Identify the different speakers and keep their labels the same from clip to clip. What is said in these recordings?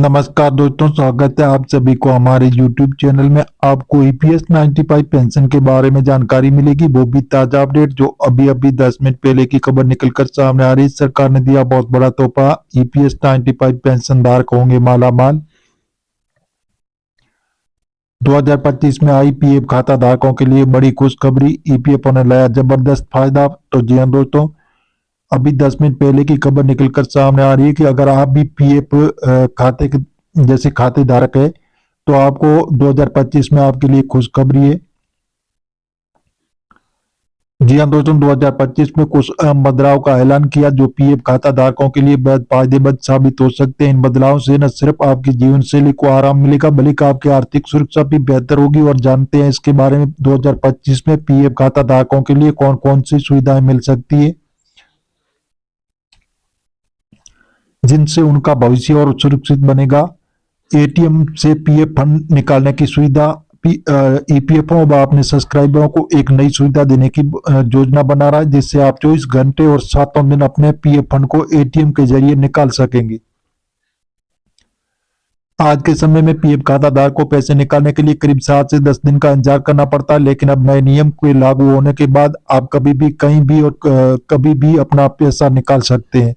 Speaker 1: नमस्कार दोस्तों, स्वागत है आप सभी को हमारे YouTube चैनल में। आपको ईपीएस 95 पेंशन के बारे में जानकारी मिलेगी, वो भी ताजा अपडेट जो अभी अभी 10 मिनट पहले की खबर निकलकर सामने आ रही है। सरकार ने दिया बहुत बड़ा तोहफा, ईपीएस 95 पेंशन धारक होंगे माला माल। 2025 में आई पीएफ खाता धारकों के लिए बड़ी खुशखबरी, ईपीएफओ ने लाया जबरदस्त फायदा। तो जी हाँ दोस्तों, अभी 10 मिनट पहले की खबर निकलकर सामने आ रही है कि अगर आप भी पीएफ खाते के जैसे खाते धारक है तो आपको 2025 में आपके लिए खुशखबरी है। जी हाँ दोस्तों, 2025 में कुछ अहम बदलाव का ऐलान किया जो पीएफ खाता धारकों के लिए बेहद फायदेमंद साबित हो सकते हैं। इन बदलावों से न सिर्फ आपकी जीवन शैली को आराम मिलेगा बल्कि आपकी आर्थिक सुरक्षा भी बेहतर होगी। और जानते हैं इसके बारे में 2025 में पीएफ खाता धारकों के लिए कौन कौन सी सुविधाएं मिल सकती है, जिनसे उनका भविष्य और सुरक्षित बनेगा। एटीएम से पीएफ फंड निकालने की सुविधा, ईपीएफओ अब अपने सब्सक्राइबरों को एक नई सुविधा देने की योजना बना रहा है, जिससे आप 24 घंटे और 7 दिन अपने पीएफ फंड को एटीएम के जरिए निकाल सकेंगे। आज के समय में पीएफ खाता धारक को पैसे निकालने के लिए करीब 7 से 10 दिन का इंतजार करना पड़ता है, लेकिन अब नए नियम के लागू होने के बाद आप कभी भी कहीं भी और कभी भी अपना पैसा निकाल सकते हैं।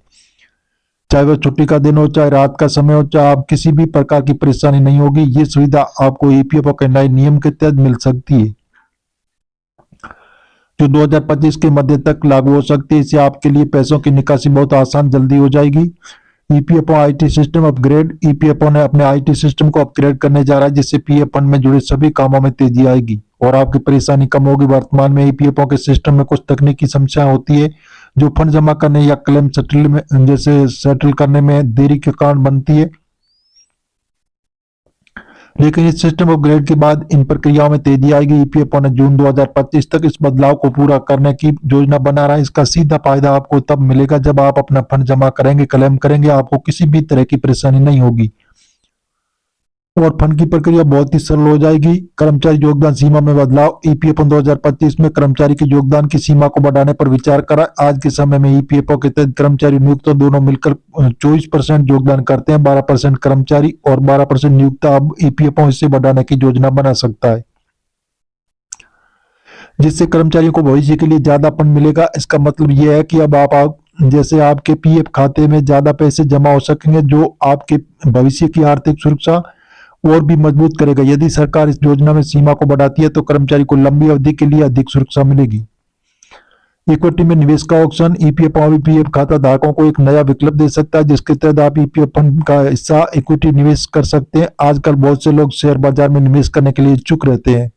Speaker 1: चाहे वह छुट्टी का दिन हो, चाहे रात का समय हो, चाहे आप किसी भी प्रकार की परेशानी नहीं होगी। ये सुविधा आपको ईपीएफओ के नए नियम के तहत मिल सकती है, जो 2025 के मध्य तक लागू हो सकती है। इससे आपके लिए पैसों की निकासी बहुत आसान जल्दी हो जाएगी। EPFO IT system upgrade, EPFO ने अपने आईटी सिस्टम को अपग्रेड करने जा रहा है, जिससे पीएफ फंड में जुड़े सभी कामों में तेजी आएगी और आपकी परेशानी कम होगी। वर्तमान में ईपीएफओ के सिस्टम में कुछ तकनीकी समस्या होती है जो फंड जमा करने या क्लेम सेटल करने में देरी के कारण बनती है, लेकिन इस सिस्टम अपग्रेड के बाद इन प्रक्रियाओं में तेजी आएगी। ईपीएफओ ने जून 2025 तक इस बदलाव को पूरा करने की योजना बना रहा है। इसका सीधा फायदा आपको तब मिलेगा जब आप अपना फंड जमा करेंगे, क्लेम करेंगे, आपको किसी भी तरह की परेशानी नहीं होगी और फंड की प्रक्रिया बहुत ही सरल हो जाएगी। कर्मचारी योगदान सीमा में बदलाव, ईपीएफओ 2025 में कर्मचारी के योगदान की सीमा को बढ़ाने पर विचार करा। आज के समय में ईपीएफओ के तहत कर्मचारी नियुक्त दोनों मिलकर 24% योगदान करते हैं। 12% कर्मचारी और 12% नियुक्त। अब ईपीएफओ इससे बढ़ाने की योजना बना सकता है, जिससे कर्मचारियों को भविष्य के लिए ज्यादा फंड मिलेगा। इसका मतलब यह है कि अब आप जैसे आपके पीएफ खाते में ज्यादा पैसे जमा हो सकेंगे, जो आपके भविष्य की आर्थिक सुरक्षा और भी मजबूत करेगा। यदि सरकार इस योजना में सीमा को बढ़ाती है तो कर्मचारी को लंबी अवधि के लिए अधिक सुरक्षा मिलेगी। इक्विटी में निवेश का ऑप्शन, ईपीएफ पीएफ खाता धारकों को एक नया विकल्प दे सकता है, जिसके तहत आप ईपीएफ फंड का हिस्सा इक्विटी निवेश कर सकते हैं। आजकल बहुत से लोग शेयर बाजार में निवेश करने के लिए इच्छुक रहते हैं,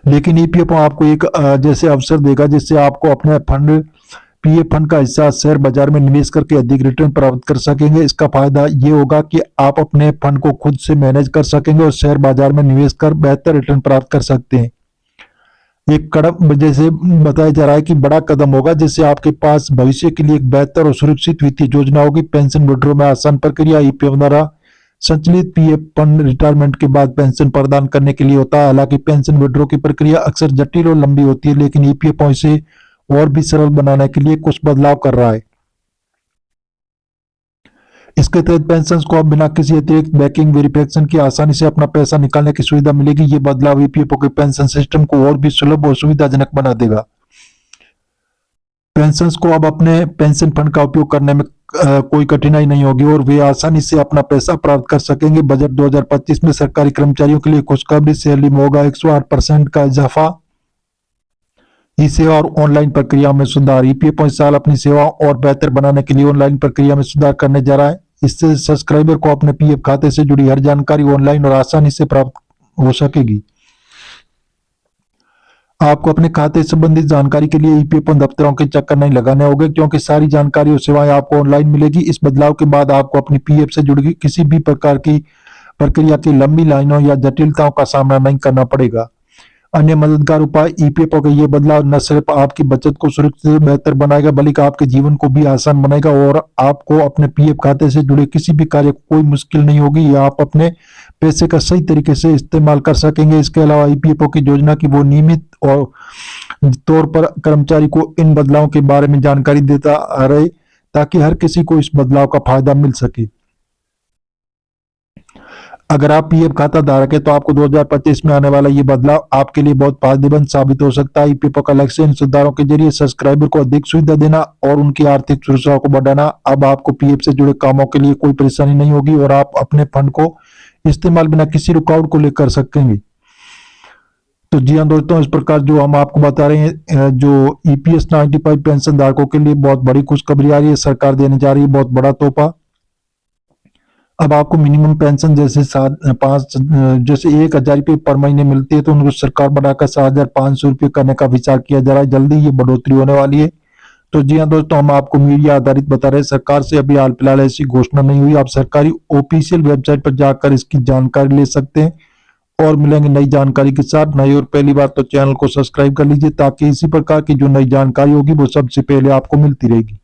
Speaker 1: लेकिन ईपीएफओ आपको एक जैसे अवसर देगा जिससे आपको अपने फंड पीएफ फंड का हिस्सा शेयर बाजार में निवेश करके अधिक रिटर्न प्राप्त कर सकेंगे। इसका फायदा ये होगा कि आप अपने फंड को खुद से मैनेज कर सकेंगे और शेयर बाजार में निवेश कर बेहतर रिटर्न प्राप्त कर सकते हैं। एक कदम जैसे बताया जा रहा है कि बड़ा कदम होगा, जिससे आपके पास भविष्य के लिए एक बेहतर और सुरक्षित वित्तीय योजना होगी। पेंशन विड्रॉ में आसान प्रक्रिया, ईपीएफ द्वारा संचालित पीएफ फंड रिटायरमेंट के बाद पेंशन प्रदान करने के लिए होता है। हालांकि पेंशन विड्रॉ की प्रक्रिया अक्सर जटिल और लंबी होती है, लेकिन ईपीएफओ इसे और भी सरल बनाने के लिए कुछ बदलाव कर रहा है। इसके तहत पेंशन को अब बिना किसी अतिरिक्त बैंकिंग वेरिफिकेशन की आसानी से अपना पैसा निकालने की सुविधा मिलेगी। ये बदलाव ईपीएफओ के पेंशन सिस्टम को और भी सुलभ और सुविधाजनक बना देगा। पेंशन को अब अपने पेंशन फंड का उपयोग करने में कोई कठिनाई नहीं होगी और वे आसानी से अपना पैसा प्राप्त कर सकेंगे। बजट 2025 में सरकारी कर्मचारियों के लिए खुशखबरी, सैलरी में होगा 108% का इजाफा। ई सेवा और ऑनलाइन प्रक्रिया में सुधार, ईपीएफओ इस साल अपनी सेवाओं और बेहतर बनाने के लिए ऑनलाइन प्रक्रिया में सुधार करने जा रहा है। इससे सब्सक्राइबर को अपने पीएफ खाते से जुड़ी हर जानकारी ऑनलाइन और आसानी से प्राप्त हो सकेगी। आपको अपने खाते संबंधित जानकारी के लिए ईपीएफओ दफ्तरों के चक्कर नहीं लगाने होंगे, क्योंकि सारी जानकारी और सेवाएं आपको ऑनलाइन मिलेगी। इस बदलाव के बाद आपको अपनी पीएफ से जुड़ी किसी भी प्रकार की प्रक्रिया की लंबी लाइनों या जटिलताओं का सामना नहीं करना पड़ेगा। अन्य मददगार उपाय, ईपीएफओ का ये बदलाव न सिर्फ आपकी बचत को सुरक्षित बेहतर बनाएगा बल्कि आपके जीवन को भी आसान बनाएगा और आपको अपने पीएफ खाते से जुड़े किसी भी कार्य को कोई मुश्किल नहीं होगी या आप अपने पैसे का सही तरीके से इस्तेमाल कर सकेंगे। इसके अलावा ईपीएफओ की योजना की वो नियमित और तौर पर कर्मचारी को इन बदलावों के बारे में जानकारी देता रहे ताकि हर किसी को इस बदलाव का फायदा मिल सके। अगर आप पीएफ खाता धारक है तो आपको 2025 में आने वाला ये बदलाव आपके लिए बहुत फायदेमंद साबित हो सकता है। ईपीएफओ का लक्ष्य इन सुधारों के जरिए सब्सक्राइबर को अधिक सुविधा देना और उनकी आर्थिक सुरक्षा को बढ़ाना। अब आपको पीएफ से जुड़े कामों के लिए कोई परेशानी नहीं होगी और आप अपने फंड को इस्तेमाल बिना किसी रुकावट को लेकर सकेंगे। तो जी हाँ दोस्तों, इस प्रकार जो हम आपको बता रहे हैं, जो ईपीएस 95 पेंशन धारकों के लिए बहुत बड़ी खुशखबरी आ रही है। सरकार देने जा रही है बहुत बड़ा तोहफा। अब आपको मिनिमम पेंशन जैसे 1,000 रुपये पर महीने मिलती है, तो उनको सरकार बढ़ाकर 7,500 रुपये करने का विचार किया जा रहा है। जल्दी ये बढ़ोतरी होने वाली है। तो जी हाँ दोस्तों, हम आपको मीडिया आधारित बता रहे हैं, सरकार से अभी हाल फिलहाल ऐसी घोषणा नहीं हुई। आप सरकारी ऑफिशियल वेबसाइट पर जाकर इसकी जानकारी ले सकते हैं और मिलेंगे नई जानकारी के साथ। नई और पहली बार तो चैनल को सब्सक्राइब कर लीजिए ताकि इसी प्रकार की जो नई जानकारी होगी वो सबसे पहले आपको मिलती रहेगी।